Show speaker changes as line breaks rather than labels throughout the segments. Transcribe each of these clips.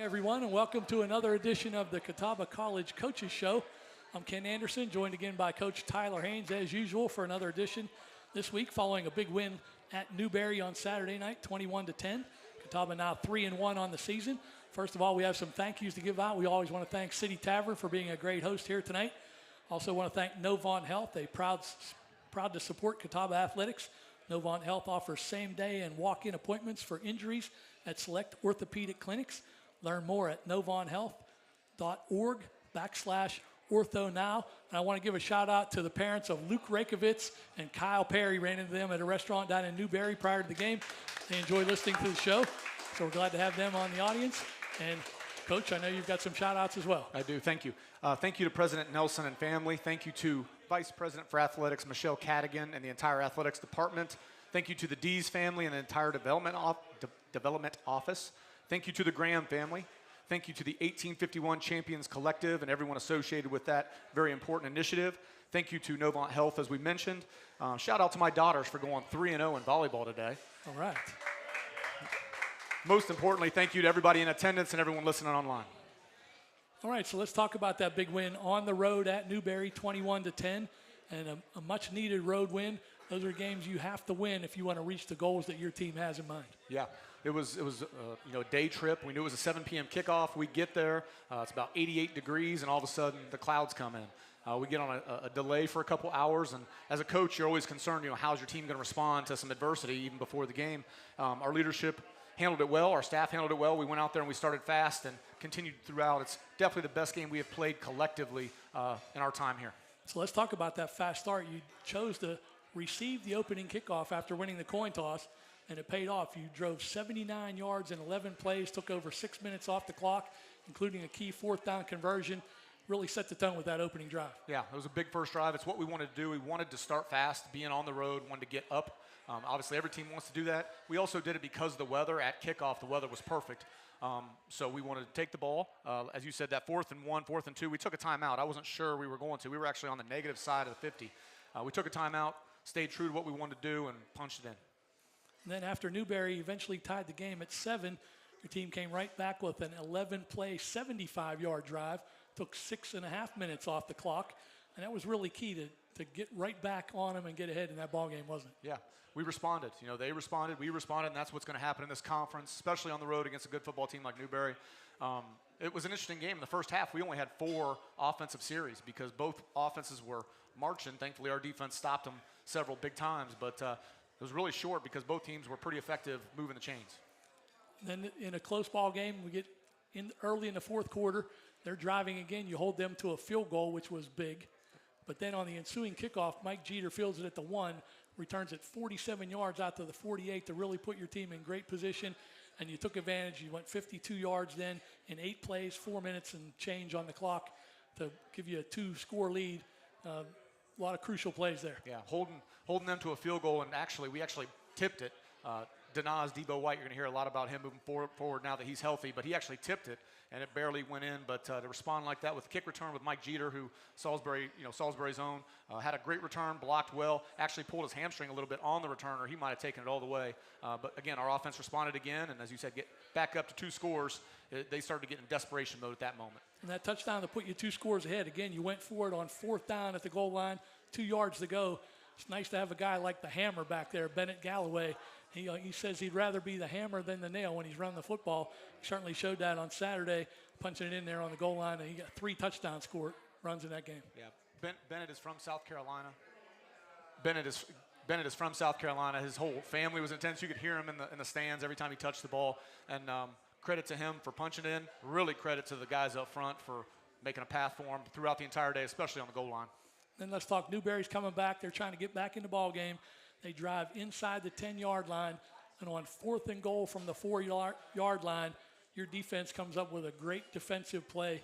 Everyone, and welcome to another edition of the Catawba College Coaches Show. I'm Ken Anderson, joined again by Coach Tyler Haines as usual for another edition this week following a big win at Newberry on Saturday night, 21-10. Catawba now 3-1 on the season. First of all, we have some thank yous to give out. We always want to thank City Tavern for being a great host here tonight. Also want to thank Novant Health, proud to support Catawba athletics. Novant Health offers same-day and walk-in appointments for injuries at select orthopedic clinics. Learn more at novanthealth.org/ortho now. And I want to give a shout out to the parents of Luke Rakovitz and Kyle Perry. Ran into them at a restaurant down in Newberry prior to the game. They enjoyed listening to the show, so we're glad to have them on the audience. And Coach, I know you've got some shout outs as well.
I do, thank you. Thank you to President Nelson and family. Thank you to Vice President for Athletics, Michelle Cadigan, and the entire athletics department. Thank you to the Dees family and the entire development office. Thank you to the Graham family. Thank you to the 1851 Champions Collective and everyone associated with that very important initiative. Thank you to Novant Health, as we mentioned. Shout out to my daughters for going 3-0 in volleyball today.
All right.
Most importantly, thank you to everybody in attendance and everyone listening online.
All right, so let's talk about that big win on the road at Newberry, 21-10, and a much-needed road win. Those are games you have to win if you want to reach the goals that your team has in mind.
Yeah, it was a day trip. We knew it was a 7 p.m. kickoff. We get there, it's about 88 degrees, and all of a sudden the clouds come in. We get on a delay for a couple hours, and as a coach, you're always concerned, how's your team going to respond to some adversity even before the game. Our leadership handled it well. Our staff handled it well. We went out there and we started fast and continued throughout. It's definitely the best game we have played collectively in our time here.
So let's talk about that fast start. You chose to receive the opening kickoff after winning the coin toss, and it paid off. You drove 79 yards in 11 plays, took over 6 minutes off the clock, including a key fourth down conversion. Really set the tone with that opening drive.
Yeah, it was a big first drive. It's what we wanted to do. We wanted to start fast, being on the road, wanted to get up. Obviously, every team wants to do that. We also did it because the weather at kickoff, the weather was perfect. So we wanted to take the ball. As you said, that 4th and 1, 4th and 2, we took a timeout. I wasn't sure we were going to. We were actually on the negative side of the 50. We took a timeout, stayed true to what we wanted to do, and punched it in.
And then after Newberry eventually tied the game at 7, your team came right back with an 11-play, 75-yard drive. Took 6.5 minutes off the clock, and that was really key to get right back on them and get ahead in that ball game, wasn't it?
Yeah, we responded. They responded, we responded, and that's what's going to happen in this conference, especially on the road against a good football team like Newberry. It was an interesting game. In the first half, we only had 4 offensive series because both offenses were marching. Thankfully, our defense stopped them several big times, but it was really short because both teams were pretty effective moving the chains.
Then in a close ball game, we get in early in the fourth quarter. They're driving again. You hold them to a field goal, which was big. But then on the ensuing kickoff, Mike Jeter fields it at the 1, returns it 47 yards out to the 48 to really put your team in great position. And you took advantage. You went 52 yards then in 8 plays, 4 minutes and change on the clock to give you a 2-score lead. A lot of crucial plays there.
Yeah, holding them to a field goal, and we actually tipped it. Denaz Debo White, you're going to hear a lot about him moving forward now that he's healthy, but he actually tipped it, and it barely went in. But to respond like that with a kick return with Mike Jeter, who Salisbury's own, had a great return, blocked well, actually pulled his hamstring a little bit on the return, or he might have taken it all the way. But again, our offense responded again, and as you said, get back up to 2 scores. They started to get in desperation mode at that moment.
And that touchdown to put you 2 scores ahead. Again, you went for it on 4th down at the goal line, 2 yards to go. It's nice to have a guy like the hammer back there, Bennett Galloway. He says he'd rather be the hammer than the nail when he's running the football. He certainly showed that on Saturday, punching it in there on the goal line, and he got 3 touchdown runs in that game.
Yeah, Bennett is from South Carolina. Bennett is from South Carolina. His whole family was in attendance. You could hear him in the stands every time he touched the ball. And credit to him for punching in. Really credit to the guys up front for making a path for him throughout the entire day, especially on the goal line.
Then let's talk. Newberry's coming back. They're trying to get back in the ball game. They drive inside the 10-yard line, and on 4th and goal from the 4-yard line, your defense comes up with a great defensive play.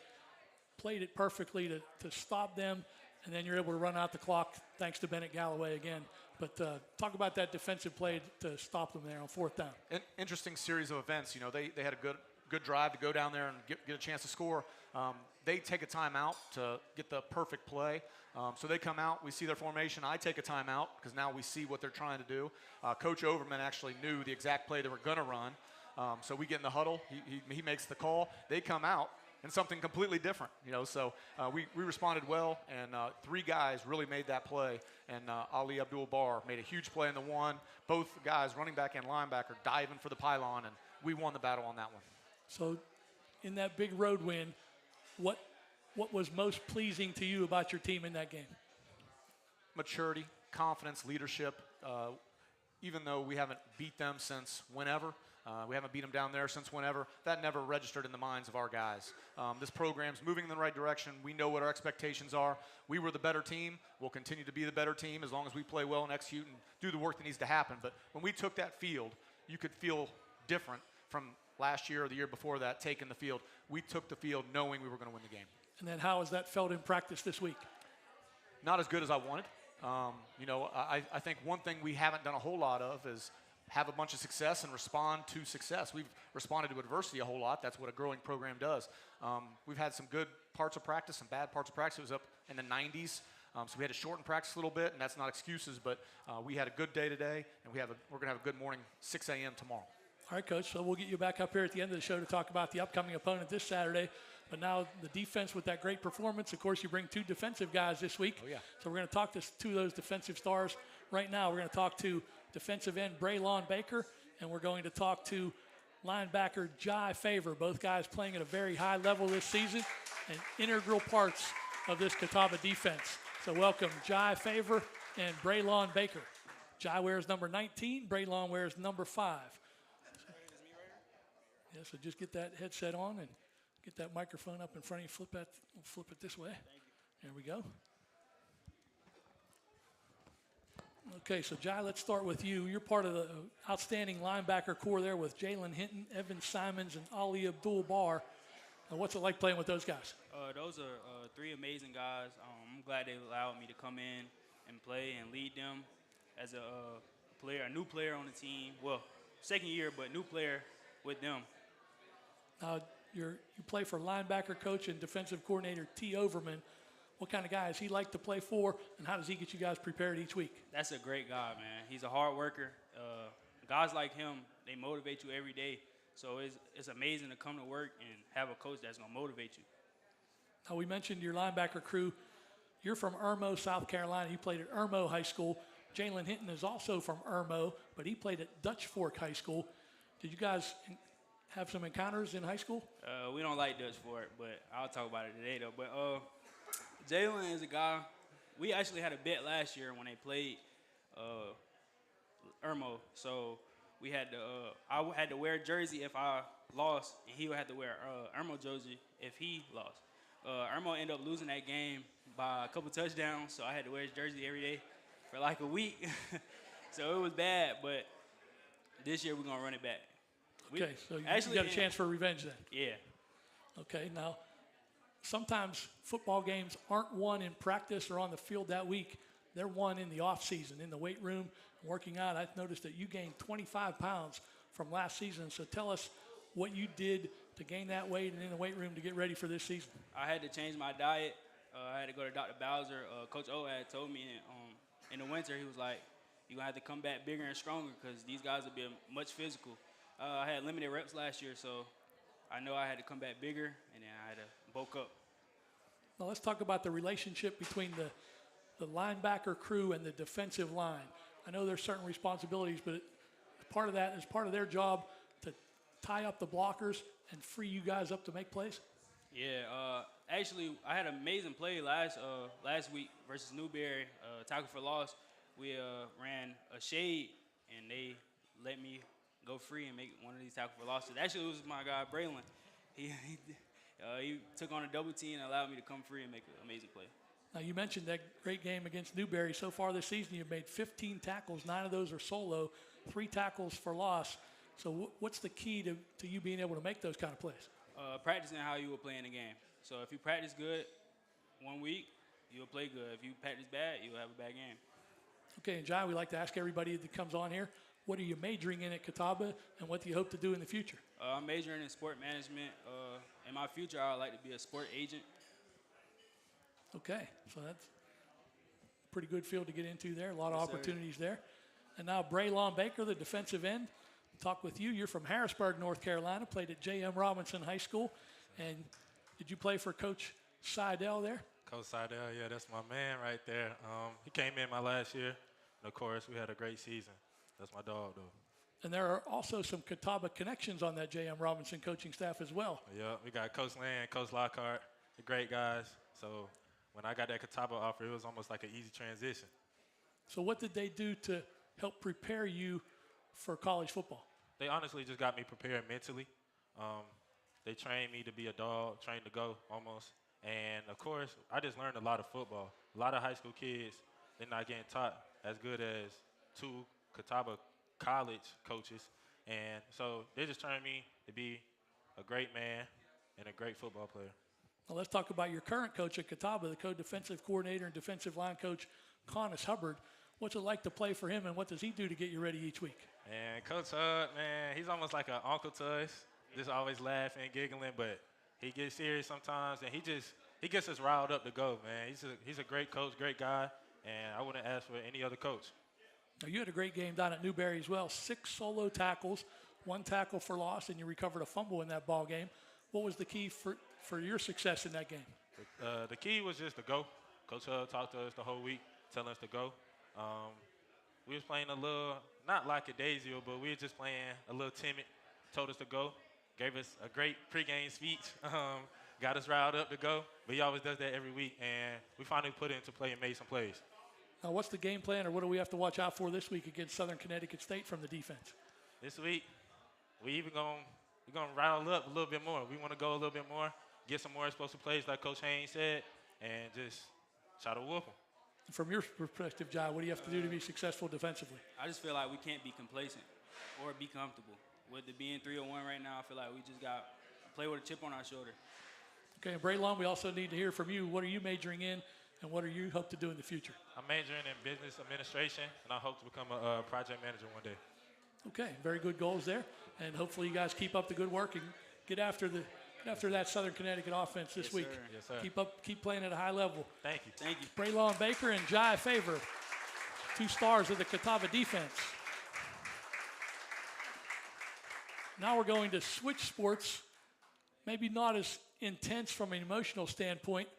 Played it perfectly to stop them, and then you're able to run out the clock thanks to Bennett Galloway again. But talk about that defensive play to stop them there on 4th down.
An interesting series of events. They had a good drive to go down there and get a chance to score. They take a timeout to get the perfect play. So they come out, we see their formation. I take a timeout because now we see what they're trying to do. Coach Overman actually knew the exact play they were going to run. So we get in the huddle. He makes the call. They come out and something completely different. So we responded well, and 3 guys really made that play. And Ali Abdul-Bar made a huge play in the one. Both guys, running back and linebacker, diving for the pylon, and we won the battle on that one.
So in that big road win, what was most pleasing to you about your team in that game?
Maturity, confidence, leadership. Even though we haven't beat them since whenever, we haven't beat them down there since whenever, that never registered in the minds of our guys. This program's moving in the right direction. We know what our expectations are. We were the better team. We'll continue to be the better team as long as we play well and execute and do the work that needs to happen. But when we took that field, you could feel different from last year or the year before that, taking the field. We took the field knowing we were going to win the game.
And then how has that felt in practice this week?
Not as good as I wanted. I think one thing we haven't done a whole lot of is have a bunch of success and respond to success. We've responded to adversity a whole lot. That's what a growing program does. We've had some good parts of practice, some bad parts of practice. It was up in the 90s, so we had to shorten practice a little bit, and that's not excuses, but we had a good day today, and we're going to have a good morning, 6 a.m. tomorrow.
All right, Coach, so we'll get you back up here at the end of the show to talk about the upcoming opponent this Saturday. But now the defense with that great performance. Of course, you bring 2 defensive guys this week.
Oh, yeah.
So we're going to talk to 2 of those defensive stars right now. We're going to talk to defensive end Braylon Baker, and we're going to talk to linebacker Jai Favor. Both guys playing at a very high level this season and integral parts of this Catawba defense. So welcome Jai Favor and Braylon Baker. Jai wears number 19. Braylon wears number 5. Yeah, so just get that headset on and get that microphone up in front of you. Flip it this way. There we go. Okay, so Jai, let's start with you. You're part of the outstanding linebacker core there with Jalen Hinton, Evan Simons, and Ali Abdul-Bar. What's it like playing with those guys?
Those are 3 amazing guys. I'm glad they allowed me to come in and play and lead them as a new player on the team. Well, second year, but new player with them.
You play for linebacker coach and defensive coordinator T. Overman. What kind of guy does he like to play for, and how does he get you guys prepared each week?
That's a great guy, man. He's a hard worker. Guys like him, they motivate you every day. So it's amazing to come to work and have a coach that's going to motivate you.
Now, we mentioned your linebacker crew. You're from Irmo, South Carolina. You played at Irmo High School. Jalen Hinton is also from Irmo, but he played at Dutch Fork High School. Did you guys have some encounters in high school?
We don't like Dutch Fork, but I'll talk about it today, though. But Jalen is a guy. We actually had a bet last year when they played Irmo. So we had to. I had to wear a jersey if I lost, and he would have to wear Irmo jersey if he lost. Irmo ended up losing that game by a couple touchdowns, so I had to wear his jersey every day for like a week. So it was bad, but this year we're gonna run it back.
Okay, so you got a chance for revenge then.
Yeah.
Okay, now sometimes football games aren't won in practice or on the field that week. They're won in the off season, in the weight room, working out. I've noticed that you gained 25 pounds from last season. So tell us what you did to gain that weight and in the weight room to get ready for this season.
I had to change my diet. I had to go to Dr. Bowser. Coach O had told me in the winter, he was like, you're going to have to come back bigger and stronger because these guys will be much physical. I had limited reps last year, so I know I had to come back bigger, and then I had to bulk up.
Now let's talk about the relationship between the linebacker crew and the defensive line. I know there's certain responsibilities, but part of that is part of their job to tie up the blockers and free you guys up to make plays.
Yeah, actually, I had an amazing play last week versus Newberry, tackle for loss. We ran a shade, and they let me go free and make one of these tackle for losses. Actually, it was my guy, Braylon. He took on a double team and allowed me to come free and make an amazing play.
Now, you mentioned that great game against Newberry. So far this season, you've made 15 tackles. 9 of those are solo, 3 tackles for loss. So what's the key to you being able to make those kind of plays?
Practicing how you will play in the game. So if you practice good one week, you'll play good. If you practice bad, you'll have a bad game.
Okay, and John, we like to ask everybody that comes on here, what are you majoring in at Catawba, and what do you hope to do in the future?
I'm majoring in sport management. In my future, I would like to be a sport agent.
Okay, so that's a pretty good field to get into there. A lot of opportunities there. And now Braylon Baker, the defensive end. talk with you. You're from Harrisburg, North Carolina, played at J.M. Robinson High School. And did you play for Coach Seidel there?
Coach Seidel, yeah, that's my man right there. He came in my last year. And of course, we had a great season. That's my dog, though.
And there are also some Catawba connections on that J.M. Robinson coaching staff as well.
Yeah, we got Coach Land, Coach Lockhart, the great guys. So when I got that Catawba offer, it was almost like an easy transition.
So what did they do to help prepare you for college football?
They honestly just got me prepared mentally. They trained me to be a dog, trained to go almost. And, of course, I just learned a lot of football. A lot of high school kids, they're not getting taught as good as two Catawba college coaches. And so they just trained me to be a great man and a great football player.
Well, let's talk about your current coach at Catawba, the co-defensive coordinator and defensive line coach, Connis Hubbard. What's it like to play for him, and what does he do to get you ready each week?
And Coach Hud, man, he's almost like an uncle to us. Just always laughing, giggling, but he gets serious sometimes, and he gets us riled up to go, man. He's a great coach, great guy, and I wouldn't ask for any other coach.
Now, you had a great game down at Newberry as well. 6 solo tackles, 1 tackle for loss, and you recovered a fumble in that ball game. What was the key for your success in that game?
The key was just to go. Coach Hud talked to us the whole week, telling us to go. We was playing a little, not lackadaisical, but we were just playing a little timid. Told us to go. Gave us a great pregame speech, got us riled up to go. But he always does that every week, and we finally put it into play and made some plays.
Now, what's the game plan, or what do we have to watch out for this week against Southern Connecticut State from the defense?
This week, we're gonna rile up a little bit more. We want to go a little bit more, get some more explosive plays like Coach Haines said, and just try to whoop them.
From your perspective, Jai, what do you have to do to be successful defensively?
I just feel like we can't be complacent or be comfortable. With it being 3-1 right now, I feel like we just got to play with a chip on our shoulder.
Okay, and Braylon, we also need to hear from you. What are you majoring in, and what do you hope to do in the future?
I'm majoring in business administration, and I hope to become a project manager one day.
Okay, very good goals there, and hopefully you guys keep up the good work and get after that Southern Connecticut offense this week.
Sir.
Yes, sir.
Keep playing at a high level.
Thank you.
Thank you.
Braylon Baker and Jai Favor, 2 stars of the Catawba defense. Now we're going to switch sports, maybe not as intense from an emotional standpoint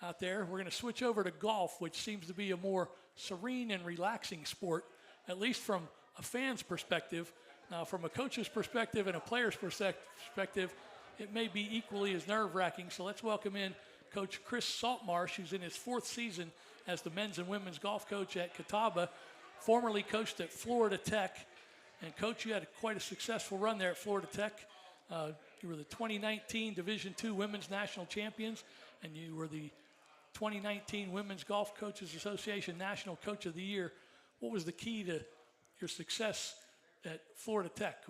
out there. We're going to switch over to golf, which seems to be a more serene and relaxing sport, at least from a fan's perspective. Now, from a coach's perspective and a player's perspective, it may be equally as nerve-wracking. So let's welcome in Coach Chris Saltmarsh, who's in his 4th season as the men's and women's golf coach at Catawba, formerly coached at Florida Tech. And, Coach, you had quite a successful run there at Florida Tech. You were the 2019 Division II Women's National Champions, and you were the 2019 Women's Golf Coaches Association National Coach of the Year. What was the key to your success at Florida Tech?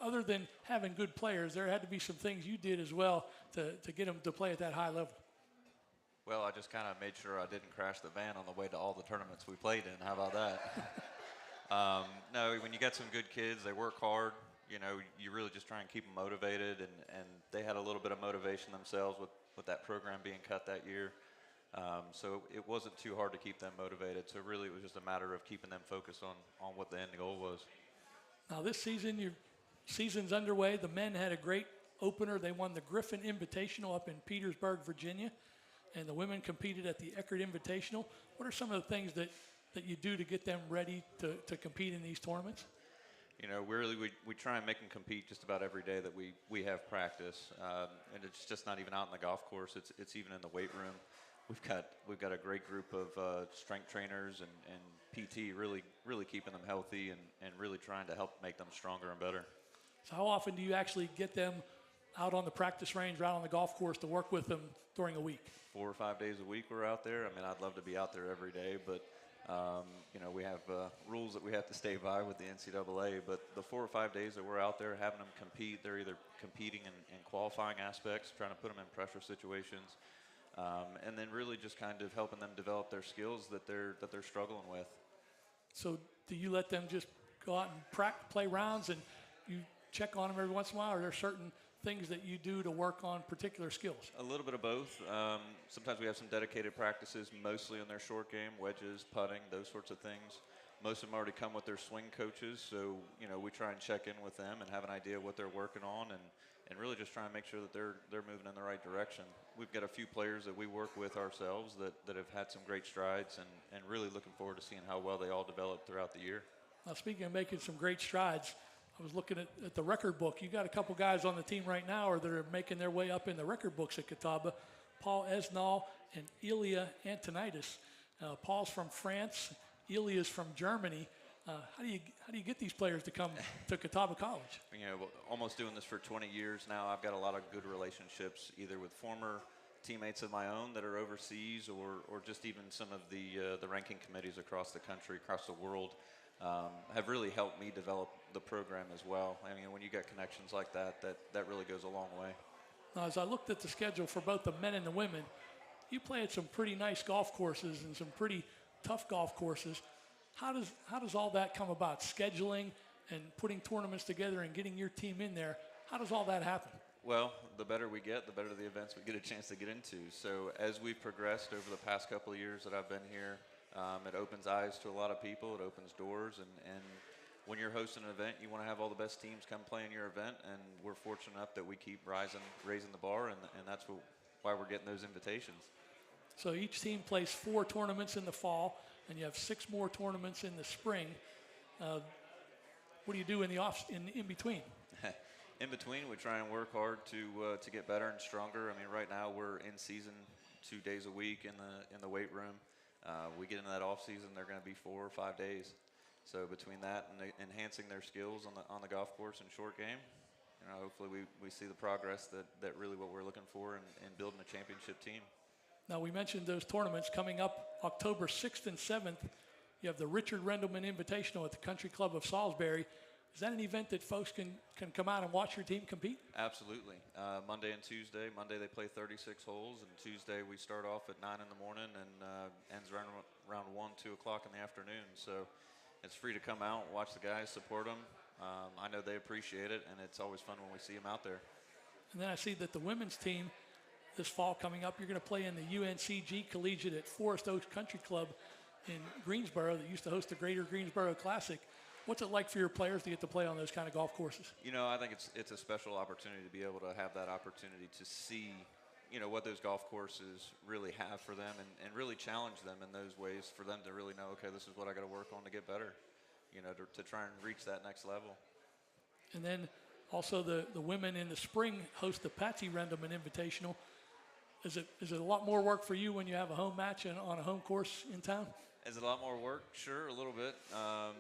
Other than having good players, there had to be some things you did as well to get them to play at that high level.
Well, I just kind of made sure I didn't crash the van on the way to all the tournaments we played in. How about that? No, when you got some good kids, they work hard. You know, you really just try and keep them motivated, and they had a little bit of motivation themselves with that program being cut that year. So it wasn't too hard to keep them motivated. So really it was just a matter of keeping them focused on what the end goal was.
Now this season, your season's underway. The men had a great opener. They won the Griffin Invitational up in Petersburg, Virginia, and the women competed at the Eckerd Invitational. What are some of the things that you do to get them ready to compete in these tournaments?
You know, we try and make them compete just about every day that we have practice, and it's just not even out in the golf course. It's even in the weight room. We've got a great group of strength trainers and PT really keeping them healthy and really trying to help make them stronger and better.
So how often do you actually get them out on the practice range, out on the golf course to work with them during a week?
4 or 5 days a week we're out there. I mean, I'd love to be out there every day, but you know, we have rules that we have to stay by with the NCAA, but the 4 or 5 days that we're out there having them compete, they're either competing in qualifying aspects, trying to put them in pressure situations, and then really just kind of helping them develop their skills that they're struggling with.
So do you let them just go out and play rounds and you check on them every once in a while, or are there certain things that you do to work on particular skills?
A little bit of both. Sometimes we have some dedicated practices, mostly on their short game, wedges, putting, those sorts of things. Most of them already come with their swing coaches, so we try and check in with them and have an idea of what they're working on, and really just try and make sure that they're moving in the right direction. We've got a few players that we work with ourselves that have had some great strides, and really looking forward to seeing how well they all develop throughout the year.
Now, speaking of making some great strides, I was looking at the record book. You got a couple guys on the team right now that are making their way up in the record books at Catawba. Paul Esnall and Ilya Antonitis. Paul's from France. Ilya's from Germany. How do you get these players to come to Catawba College?
Almost doing this for 20 years now. I've got a lot of good relationships, either with former teammates of my own that are overseas, or just even some of the ranking committees across the country, across the world, have really helped me develop the program as well. I mean, when you get connections like that really goes a long way.
Now, as I looked at the schedule for both the men and the women, you play at some pretty nice golf courses and some pretty tough golf courses. How does all that come about? Scheduling and putting tournaments together and getting your team in there. How does all that happen?
Well, the better we get, the better the events we get a chance to get into. So as we've progressed over the past couple of years that I've been here, it opens eyes to a lot of people. It opens doors, and when you're hosting an event, you want to have all the best teams come play in your event, and we're fortunate enough that we keep raising the bar, and that's why we're getting those invitations.
So each team plays 4 tournaments in the fall, and you have 6 more tournaments in the spring. What do you do in between?
In between, we try and work hard to get better and stronger. I mean, right now we're in season 2 days a week in the weight room. We get into that off season, they're going to be 4 or 5 days. So between that and enhancing their skills on the golf course and short game, hopefully we see the progress that really what we're looking for in building a championship team.
Now, we mentioned those tournaments coming up October 6th and 7th. You have the Richard Rendleman Invitational at the Country Club of Salisbury. Is that an event that folks can come out and watch your team compete?
Absolutely. Monday and Tuesday. Monday they play 36 holes, and Tuesday we start off at 9 in the morning and ends around 1, 2 o'clock in the afternoon. So it's free to come out, watch the guys, support them. I know they appreciate it, and it's always fun when we see them out there.
And then I see that the women's team this fall coming up, you're going to play in the UNCG Collegiate at Forest Oaks Country Club in Greensboro that used to host the Greater Greensboro Classic. What's it like for your players to get to play on those kind of golf courses?
I think it's a special opportunity to be able to have that opportunity to see, what those golf courses really have for them and really challenge them in those ways for them to really know, okay, this is what I got to work on to get better, to try and reach that next level.
And then also the women in the spring host the Patsy Rendleman Invitational. Is it a lot more work for you when you have a home match on a home course in town?
Is it a lot more work? Sure, a little bit.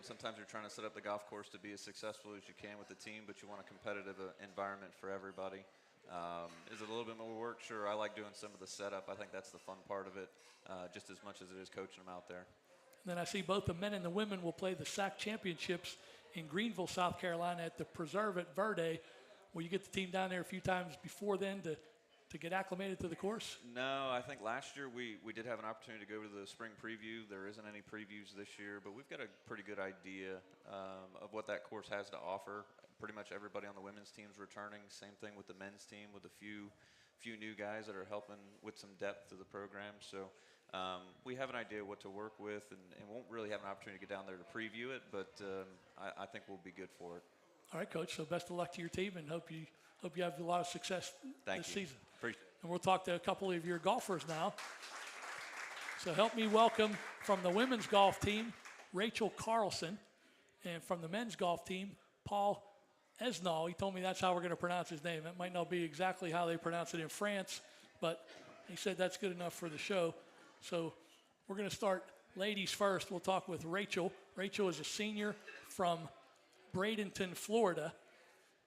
Sometimes you're trying to set up the golf course to be as successful as you can with the team, but you want a competitive environment for everybody. Is it a little bit more work? Sure, I like doing some of the setup. I think that's the fun part of it, just as much as it is coaching them out there.
And then I see both the men and the women will play the SAC Championships in Greenville, South Carolina at the Preserve at Verde. Will you get the team down there a few times before then to get acclimated to the course?
No, I think last year we did have an opportunity to go to the spring preview. There isn't any previews this year, but we've got a pretty good idea of what that course has to offer. Pretty much everybody on the women's team is returning. Same thing with the men's team, with a few new guys that are helping with some depth to the program. So we have an idea what to work with, and won't really have an opportunity to get down there to preview it, but I think we'll be good for it.
All right, Coach. So best of luck to your team, and hope you have a lot of success this season.
Appreciate it.
And we'll talk to a couple of your golfers now. So help me welcome from the women's golf team, Rachel Carlson, and from the men's golf team, Paul Esnall. He told me that's how we're going to pronounce his name. It might not be exactly how they pronounce it in France, but he said that's good enough for the show. So we're going to start ladies first. We'll talk with Rachel. Rachel is a senior from Bradenton, Florida.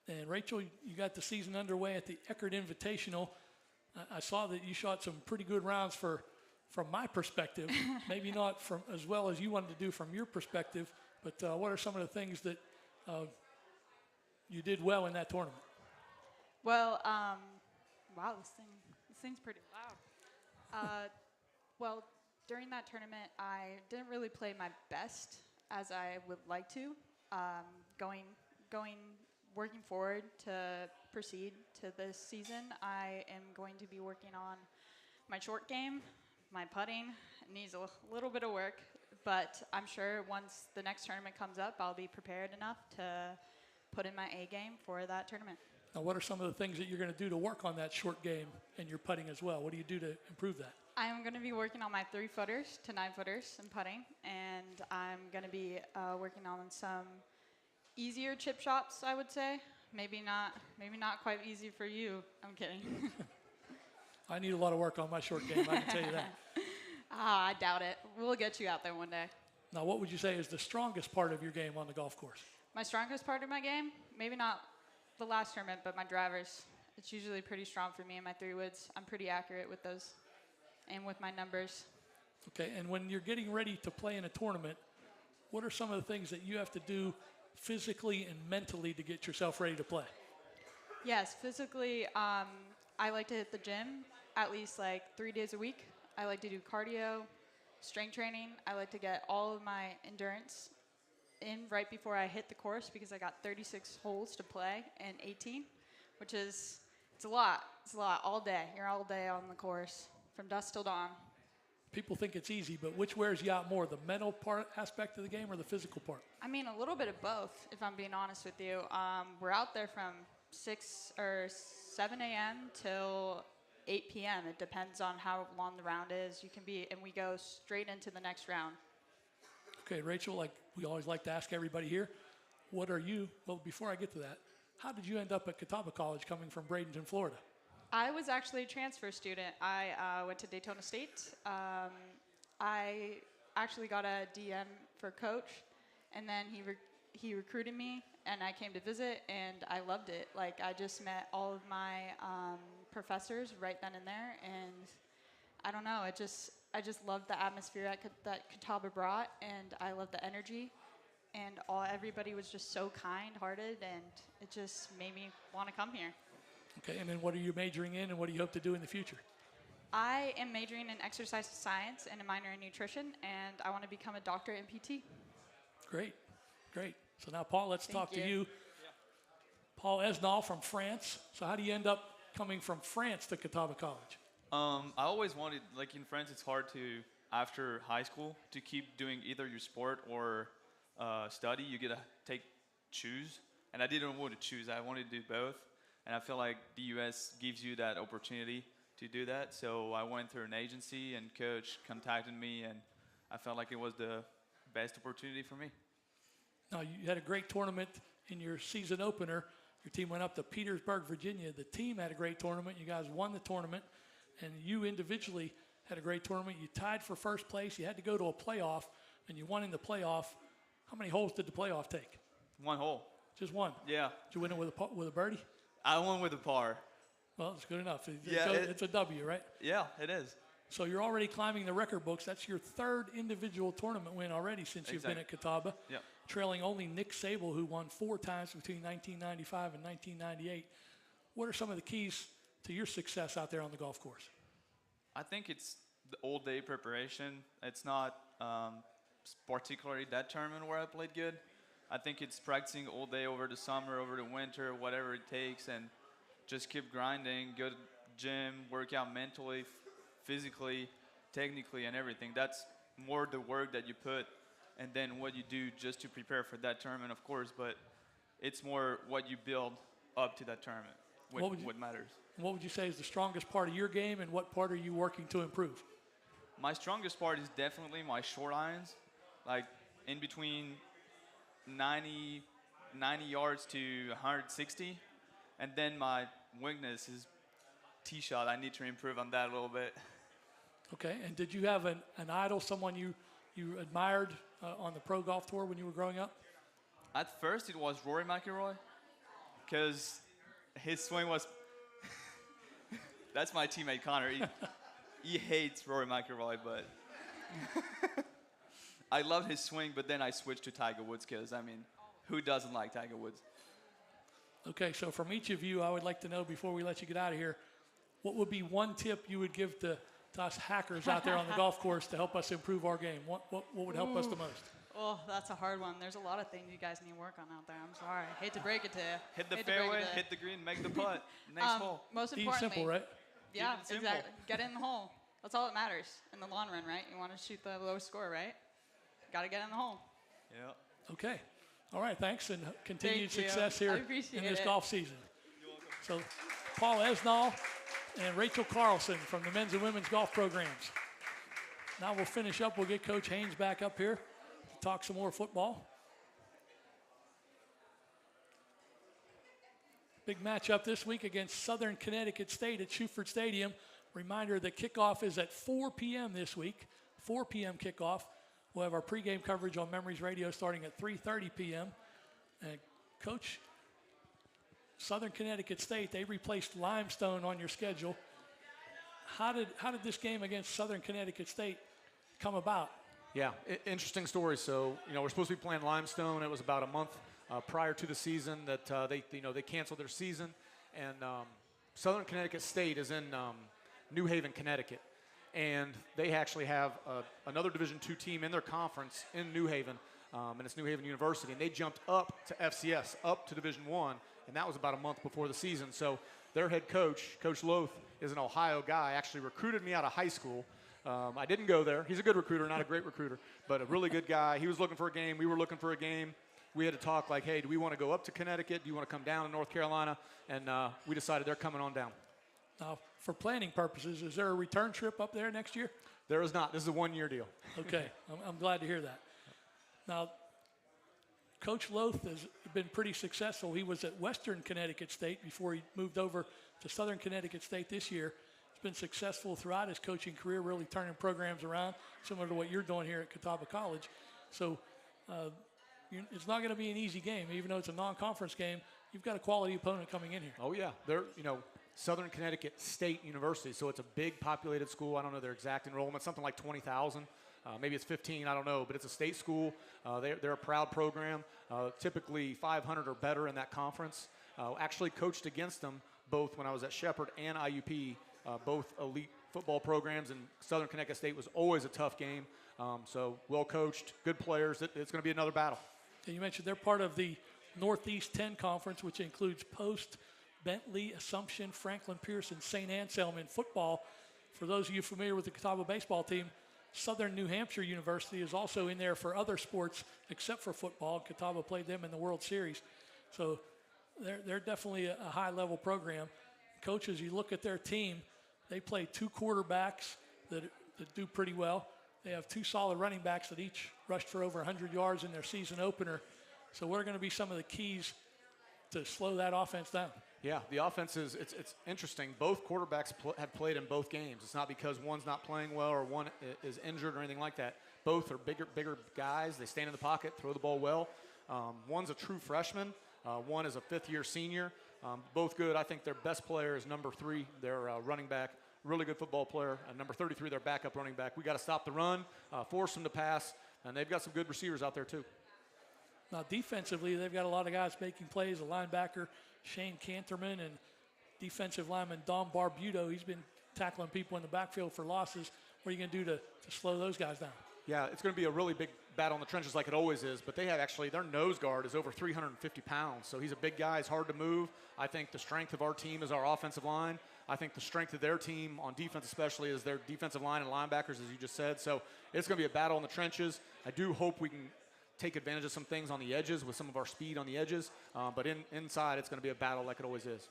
And Rachel, you got the season underway at the Eckerd Invitational. I saw that you shot some pretty good rounds from my perspective. Maybe not from as well as you wanted to do from your perspective, but what are some of the things that you did well in that tournament?
Well, wow, this thing's pretty loud. Well, during that tournament, I didn't really play my best as I would like to. Working forward to proceed to this season, I am going to be working on my short game. My putting needs a little bit of work, but I'm sure once the next tournament comes up, I'll be prepared enough to put in my A game for that tournament.
Now, what are some of the things that you're going to do to work on that short game and your putting as well? What do you do to improve that?
I'm going to be working on my 3-footers to 9-footers in putting, and I'm going to be working on some easier chip shots, I would say. Maybe not quite easy for you. I'm kidding.
I need a lot of work on my short game, I can tell you that.
I doubt it. We'll get you out there one day.
Now, what would you say is the strongest part of your game on the golf course?
My strongest part of my game, maybe not the last tournament, but my drivers. It's usually pretty strong for me and my 3-woods. I'm pretty accurate with those and with my numbers.
Okay, and when you're getting ready to play in a tournament, what are some of the things that you have to do physically and mentally to get yourself ready to play?
Yes, physically, I like to hit the gym at least like 3 days a week. I like to do cardio, strength training. I like to get all of my endurance in right before I hit the course because I got 36 holes to play in 18, which is, it's a lot. It's a lot all day. You're all day on the course from dusk till dawn.
People think it's easy, but which wears you out more, the mental part aspect of the game or the physical part?
I mean, a little bit of both, if I'm being honest with you. We're out there from 6 or 7 a.m. till 8 p.m. It depends on how long the round is. And we go straight into the next round.
Okay, Rachel, like we always like to ask everybody here, what are you, well, before I get to that, how did you end up at Catawba College coming from Bradenton, Florida?
I was actually a transfer student. I went to Daytona State. I actually got a DM for coach, and then he recruited me, and I came to visit, and I loved it. Like, I just met all of my professors right then and there, and I don't know, I just loved the atmosphere that Catawba brought, and I loved the energy, and everybody was just so kind-hearted, and it just made me want to come here.
Okay, and then what are you majoring in, and what do you hope to do in the future?
I am majoring in exercise science and a minor in nutrition, and I want to become a doctor in PT.
Great, great. So now, Paul, let's talk to you. Paul Esnall from France. So how do you end up coming from France to Catawba College?
I always wanted, like in France, it's hard to, after high school, to keep doing either your sport or study. You get to choose. And I didn't want to choose. I wanted to do both. And I feel like the U.S. gives you that opportunity to do that. So I went through an agency, and coach contacted me, and I felt like it was the best opportunity for me.
Now, you had a great tournament in your season opener. Your team went up to Petersburg, Virginia. The team had a great tournament. You guys won the tournament. And you individually had a great tournament. You tied for first place. You had to go to a playoff, and you won in the playoff. How many holes did the playoff take?
1 hole.
Just one?
Yeah.
Did you win it with a birdie?
I won with a par.
Well, it's good enough.
Yeah,
It's a W, right?
Yeah, it is.
So you're already climbing the record books. That's your third individual tournament win already since you've been at Catawba, trailing only Nick Sable, who won 4 times between 1995 and 1998. What are some of the keys to your success out there on the golf course?
I think it's the all-day preparation. It's not particularly that tournament where I played good. I think it's practicing all day over the summer, over the winter, whatever it takes, and just keep grinding, go to gym, work out mentally, physically, technically, and everything. That's more the work that you put and then what you do just to prepare for that tournament, of course, but it's more what you build up to that tournament, what matters.
What would you say is the strongest part of your game, and what part are you working to improve?
My strongest part is definitely my short irons, like in between 90 yards to 160, and then my weakness is tee shot. I need to improve on that a little bit.
Okay, and did you have an idol, someone you admired on the pro golf tour when you were growing up?
At first, it was Rory McIlroy, because his swing was. That's my teammate Connor. He hates Rory McIlroy, but I loved his swing. But then I switched to Tiger Woods because, I mean, who doesn't like Tiger Woods?
Okay, so from each of you, I would like to know before we let you get out of here, what would be one tip you would give to us hackers out there on the golf course to help us improve our game? What would help us the most?
Oh, that's a hard one. There's a lot of things you guys need to work on out there. I'm sorry. Hate to break it to you.
Hit the fairway, hit the green, make the putt. Next hole.
Most
Keep
importantly,
simple, right?
Yeah,
Keep it simple.
exactly. Get in the hole. That's all that matters in the long run, right? You want to shoot the lowest score, right? got to get in the hole.
Yeah.
Okay. All right, thanks, and continued
Thank you.
success
I
here
appreciate
in this
it.
golf season. So, Paul Esnall and Rachel Carlson from the men's and women's golf programs. Now we'll finish up. We'll get Coach Haines back up here to talk some more football. Big matchup this week against Southern Connecticut State at Shuford Stadium. Reminder that kickoff is at 4 p.m. this week. 4 p.m. kickoff. We'll have our pregame coverage on Memories Radio starting at 3:30 p.m. And Coach, Southern Connecticut State, they replaced Limestone on your schedule. How did this game against Southern Connecticut State come about?
Yeah, interesting story. So, we're supposed to be playing Limestone. It was about a month prior to the season that they canceled their season. And Southern Connecticut State is in New Haven, Connecticut. And they actually have another Division II team in their conference in New Haven, and it's New Haven University. And they jumped up to FCS, up to Division I, and that was about a month before the season. So their head coach, Coach Loth, is an Ohio guy, actually recruited me out of high school. I didn't go there. He's a good recruiter, not a great recruiter, but a really good guy. He was looking for a game. We were looking for a game. We had to talk like, hey, do we want to go up to Connecticut? Do you want to come down to North Carolina? And we decided they're coming on down.
Now, for planning purposes, is there a return trip up there next year?
There is not. This is a one-year deal.
Okay, I'm glad to hear that. Now, Coach Loth has been pretty successful. He was at Western Connecticut State before he moved over to Southern Connecticut State this year. He's been successful throughout his coaching career, really turning programs around, similar to what you're doing here at Catawba College. So it's not going to be an easy game. Even though it's a non-conference game, you've got a quality opponent coming in here.
Oh, yeah. They're, Southern Connecticut State University, so it's a big populated school. I don't know their exact enrollment, something like 20,000. Maybe it's 15, I don't know, but it's a state school. They're a proud program, typically 500 or better in that conference. Actually coached against them both when I was at Shepherd and IUP, both elite football programs, and Southern Connecticut State was always a tough game. So well coached, good players. It's going to be another battle.
And you mentioned they're part of the Northeast 10 Conference, which includes Post, Bentley, Assumption, Franklin Pierce, and St. Anselm in football. For those of you familiar with the Catawba baseball team, Southern New Hampshire University is also in there for other sports except for football. Catawba played them in the World Series. So they're definitely a high-level program. Coaches, you look at their team, they play two quarterbacks that do pretty well. They have two solid running backs that each rushed for over 100 yards in their season opener. So what are going to be some of the keys to slow that offense down?
Yeah, the offense it's interesting. Both quarterbacks have played in both games. It's not because one's not playing well or one is injured or anything like that. Both are bigger guys. They stand in the pocket, throw the ball well. One's a true freshman. One is a fifth-year senior. Both good. I think their best player is number 3, their running back. Really good football player. Number 33, their backup running back. We got to stop the run, force them to pass, and they've got some good receivers out there too.
Now, defensively, they've got a lot of guys making plays. A linebacker, Shane Canterman, and defensive lineman Dom Barbuto. He's been tackling people in the backfield for losses. What are you going to do to slow those guys down?
Yeah, it's going to be a really big battle in the trenches like it always is, but they have actually, their nose guard is over 350 pounds, so he's a big guy. He's hard to move. I think the strength of our team is our offensive line. I think the strength of their team on defense especially is their defensive line and linebackers, as you just said. So it's going to be a battle in the trenches. I do hope we can take advantage of some things on the edges with some of our speed on the edges, but inside it's going to be a battle like it always is.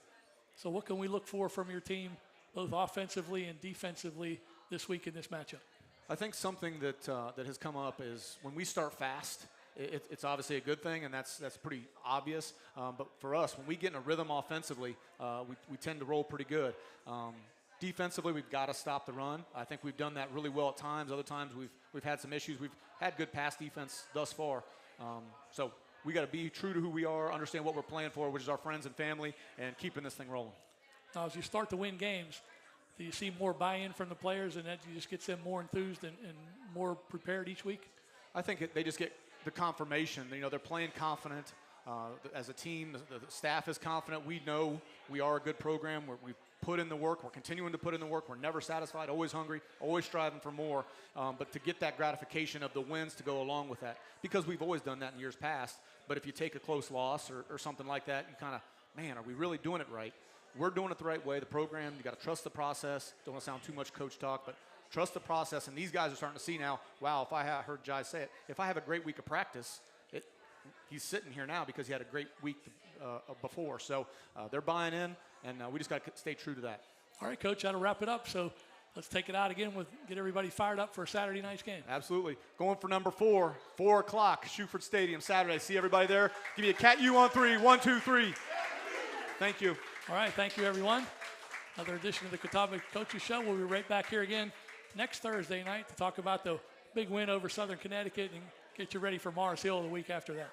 So what can we look for from your team, both offensively and defensively, this week in this matchup?
I think something that has come up is when we start fast, it's obviously a good thing, and that's pretty obvious. But for us, when we get in a rhythm offensively, we tend to roll pretty good. Defensively, we've got to stop the run. I think we've done that really well at times. Other times, we've had some issues. We've had good pass defense thus far. So we got to be true to who we are, understand what we're playing for, which is our friends and family, and keeping this thing rolling.
Now, as you start to win games, do you see more buy-in from the players, and that just gets them more enthused and more prepared each week?
I think they just get the confirmation. They're playing confident. As a team, the staff is confident. We know we are a good program. We put in the work. We're continuing to put in the work. We're never satisfied, always hungry, always striving for more. But to get that gratification of the wins to go along with that, because we've always done that in years past. But if you take a close loss or something like that, you kind of, man, are we really doing it right? We're doing it the right way. The program, you got to trust the process. Don't want to sound too much coach talk, but trust the process. And these guys are starting to see now, wow, if I heard Jai say it, if I have a great week of practice, he's sitting here now because he had a great week before. So they're buying in, and we just got to stay true to that.
All right, Coach, that'll wrap it up. So let's take it out again get everybody fired up for Saturday night's game.
Absolutely. Going for number 4, 4 o'clock, Shuford Stadium, Saturday. See everybody there. Give me a Cat U on 3. 1, 2, 3. Thank you.
All right, thank you, everyone. Another edition of the Catawba Coaches Show. We'll be right back here again next Thursday night to talk about the big win over Southern Connecticut and get you ready for Mars Hill the week after that.